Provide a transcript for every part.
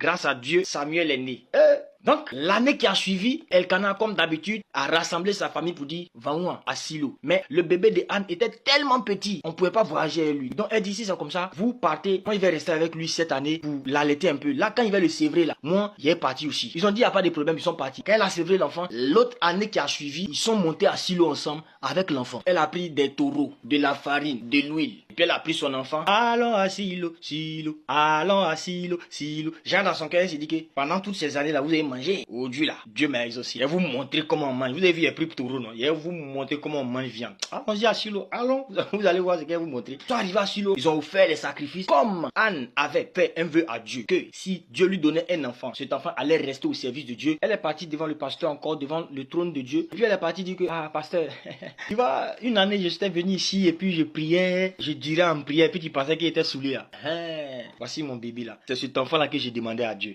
grâce à Dieu, Samuel est né. Donc, l'année qui a suivi, Elkanah, comme d'habitude, a rassemblé sa famille pour dire, va-nous à Silo. Mais le bébé de Anne était tellement petit, on ne pouvait pas voyager avec lui. Donc, elle dit, si c'est comme ça, vous partez, moi, il va rester avec lui cette année pour l'allaiter un peu. Là, quand il va le sévrer, là, moi, il est parti aussi. Ils ont dit, il n'y a pas de problème, ils sont partis. Quand elle a sévré l'enfant, l'autre année qui a suivi, ils sont montés à Silo ensemble avec l'enfant. Elle a pris des taureaux, de la farine, de l'huile. Et puis, elle a pris son enfant. Allons à Silo, Silo, allons à Silo, Silo. Jean, dans son cœur, il s'est dit que pendant toutes ces années-là, vous avez mangé. Oh Dieu là, Dieu m'a exaucé. Il va vous montrer comment on mange. Vous avez vu les prix taureaux, non? Il va vous montrer comment on mange viande. Allons-y à Silo, allons. Vous allez voir ce qu'il va vous montrer. Ils sont arrivés à Silo, ils ont offert les sacrifices. Comme Anne avait fait un vœu à Dieu, que si Dieu lui donnait un enfant, cet enfant allait rester au service de Dieu. Elle est partie devant le pasteur, encore devant le trône de Dieu. Et puis elle est partie dire que, ah pasteur, tu vois, une année j'étais venu ici et puis je priais, je dirais en prière, et puis tu pensais qu'il était saoulé là. Voici mon bébé là. C'est cet enfant là que j'ai demandé à Dieu.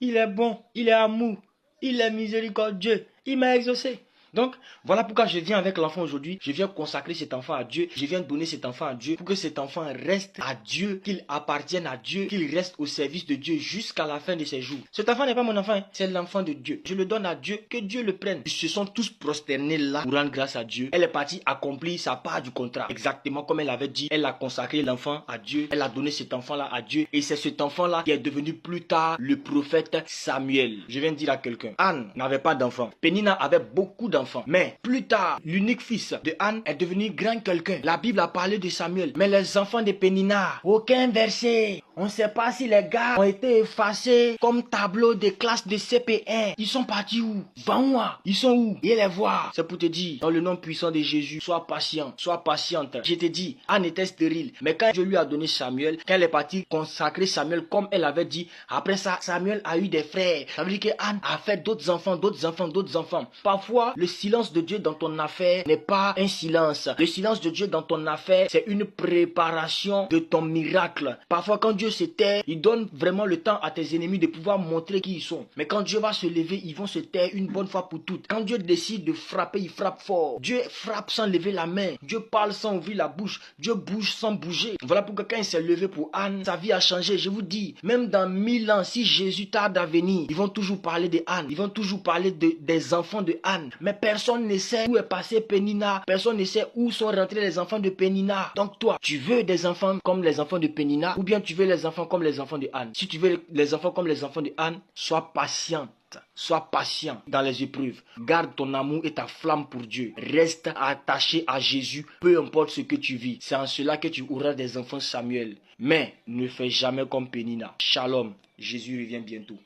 Il est bon, il est amour, il est miséricordieux, il m'a exaucé. Donc, voilà pourquoi je viens avec l'enfant aujourd'hui. Je viens consacrer cet enfant à Dieu. Je viens donner cet enfant à Dieu pour que cet enfant reste à Dieu, qu'il appartienne à Dieu, qu'il reste au service de Dieu jusqu'à la fin de ses jours. Cet enfant n'est pas mon enfant, c'est l'enfant de Dieu. Je le donne à Dieu, que Dieu le prenne. Ils se sont tous prosternés là pour rendre grâce à Dieu. Elle est partie accomplir sa part du contrat. Exactement comme elle avait dit, elle a consacré l'enfant à Dieu. Elle a donné cet enfant-là à Dieu. Et c'est cet enfant-là qui est devenu plus tard le prophète Samuel. Je viens de dire à quelqu'un, Anne n'avait pas d'enfant. Pénina avait beaucoup d'enfants. Mais plus tard, l'unique fils de Anne est devenu grand quelqu'un. La Bible a parlé de Samuel. Mais les enfants de Pénina, aucun verset. On ne sait pas si les gars ont été effacés comme tableau de classe de CP1. Ils sont partis où? Vanwa. Ils sont où? Et les voir. C'est pour te dire, dans le nom puissant de Jésus, sois patient, sois patiente. Je te dis, Anne était stérile. Mais quand Dieu lui a donné Samuel, quand elle est partie consacrer Samuel comme elle avait dit, après ça, Samuel a eu des frères. Ça veut dire que Anne a fait d'autres enfants, d'autres enfants, d'autres enfants. Parfois, le silence de Dieu dans ton affaire n'est pas un silence. Le silence de Dieu dans ton affaire, c'est une préparation de ton miracle. Parfois, quand Dieu se tait, il donne vraiment le temps à tes ennemis de pouvoir montrer qui ils sont. Mais quand Dieu va se lever, ils vont se taire une bonne fois pour toutes. Quand Dieu décide de frapper, il frappe fort. Dieu frappe sans lever la main. Dieu parle sans ouvrir la bouche. Dieu bouge sans bouger. Voilà pourquoi quand il s'est levé pour Anne, sa vie a changé. Je vous dis, même dans 1000 ans, si Jésus tarde à venir, ils vont toujours parler de Anne. Ils vont toujours parler des enfants de Anne. Mais personne ne sait où est passé Pénina. Personne ne sait où sont rentrés les enfants de Pénina. Donc toi, tu veux des enfants comme les enfants de Pénina ou bien tu veux les enfants comme les enfants de Anne? Si tu veux les enfants comme les enfants de Anne, sois patiente. Sois patient dans les épreuves. Garde ton amour et ta flamme pour Dieu. Reste attaché à Jésus, peu importe ce que tu vis. C'est en cela que tu auras des enfants Samuel. Mais ne fais jamais comme Pénina. Shalom. Jésus revient bientôt.